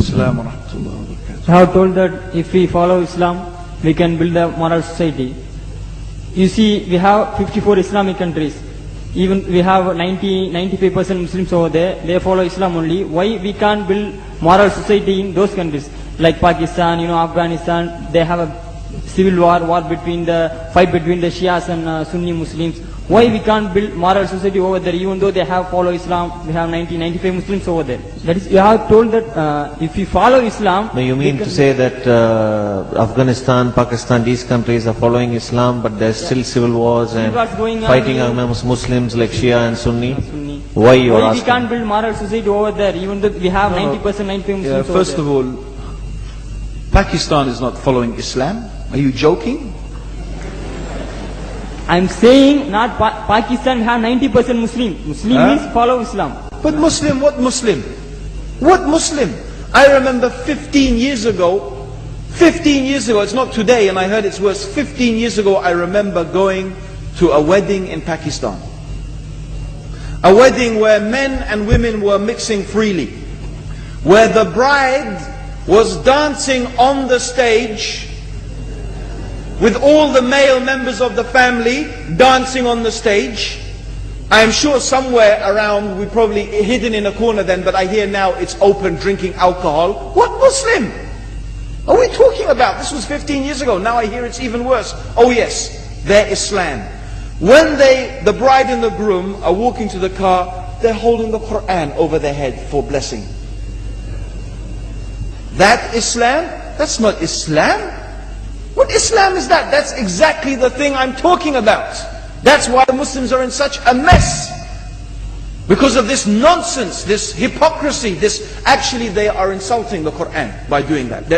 Assalamu alaikum wa barakatuh. I have told that if we follow Islam, we can build a moral society. You see, we have 54 Islamic countries. Even we have 95% Muslims over there. They follow Islam only. Why we can't build moral society in those countries? Like Pakistan, Afghanistan, they have a civil war between the Shias and Sunni Muslims. Why we can't build moral society over there, even though they have follow Islam? We have 95 Muslims over there. That is, you have told that if we follow Islam... No, you mean to say that Afghanistan, Pakistan, these countries are following Islam, but there's still civil wars and fighting amongst Muslims like Shia and Sunni? Why you are asking? We can't build moral society over there, even though we have 90%, 95 Muslims over there? First of all, Pakistan is not following Islam. Are you joking? I'm saying not Pakistan, we have 90% Muslim. Muslim means follow Islam. But Muslim, what Muslim? What Muslim? I remember 15 years ago, it's not today and I heard it's worse, 15 years ago I remember going to a wedding in Pakistan. A wedding where men and women were mixing freely. Where the bride was dancing on the stage with all the male members of the family dancing on the stage. I am sure somewhere around, we probably hidden in a corner then, but I hear now it's open, drinking alcohol. What Muslim are we talking about? This was 15 years ago. Now I hear it's even worse. Oh yes, they're Islam. When the bride and the groom are walking to the car, they're holding the Quran over their head for blessing. That Islam? That's not Islam. What Islam is that? That's exactly the thing I'm talking about. That's why the Muslims are in such a mess. Because of this nonsense, this hypocrisy, actually they are insulting the Quran by doing that.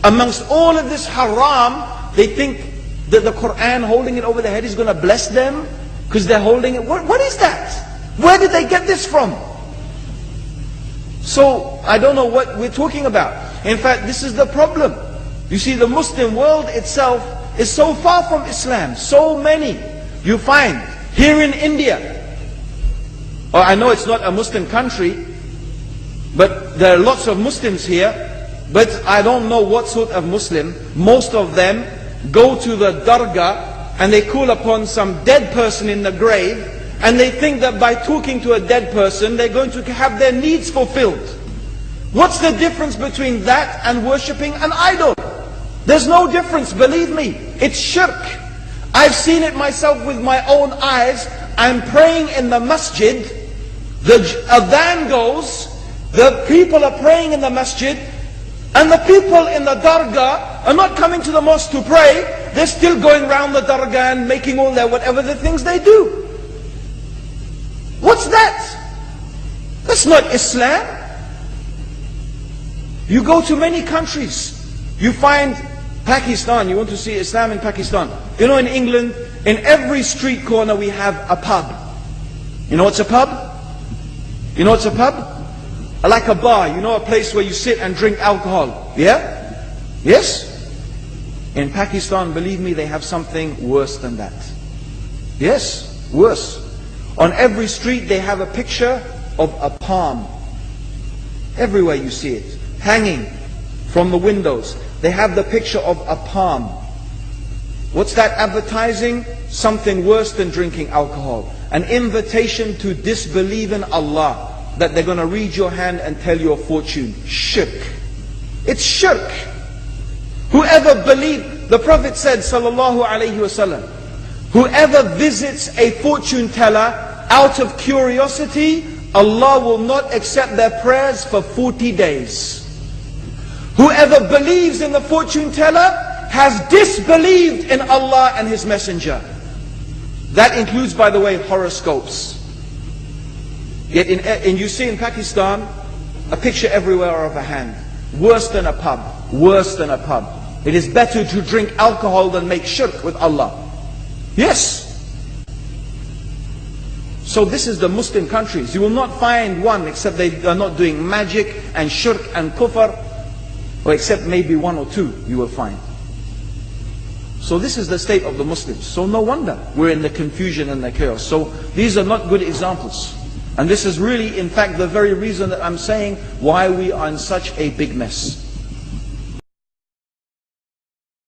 Amongst all of this haram, they think that the Quran holding it over their head is going to bless them because they're holding it. What is that? Where did they get this from? So, I don't know what we're talking about. In fact, this is the problem. You see, the Muslim world itself is so far from Islam. So many you find here in India. Or I know it's not a Muslim country, but there are lots of Muslims here. But I don't know what sort of Muslim. Most of them go to the dargah and they call upon some dead person in the grave, and they think that by talking to a dead person they're going to have their needs fulfilled. What's the difference between that and worshipping an idol? There's no difference, believe me. It's shirk. I've seen it myself with my own eyes. I'm praying in the masjid. The adhan goes. The people are praying in the masjid. And the people in the dargah are not coming to the mosque to pray. They're still going around the dargah and making all their whatever the things they do. What's that? That's not Islam. You go to many countries. You find Pakistan, you want to see Islam in Pakistan. You know, in England, in every street corner we have a pub. You know what's a pub? You know what's a pub? Like a bar, you know, a place where you sit and drink alcohol. Yeah? Yes? In Pakistan, believe me, they have something worse than that. Yes, worse. On every street they have a picture of a palm. Everywhere you see it, hanging from the windows. They have the picture of a palm. What's that advertising? Something worse than drinking alcohol. An invitation to disbelieve in Allah. That they're going to read your hand and tell your fortune. Shirk. It's shirk. Whoever believed, the Prophet said, sallallahu alayhi wasallam, whoever visits a fortune teller out of curiosity, Allah will not accept their prayers for 40 days. Whoever believes in the fortune teller has disbelieved in Allah and His Messenger. That includes, by the way, horoscopes. Yet you see in Pakistan, a picture everywhere of a hand. Worse than a pub. Worse than a pub. It is better to drink alcohol than make shirk with Allah. Yes. So this is the Muslim countries. You will not find one except they are not doing magic and shirk and kufr. Or except maybe one or two you will find. So this is the state of the Muslims. So no wonder we're in the confusion and the chaos. So these are not good examples. And this is really, in fact, the very reason that I'm saying why we are in such a big mess.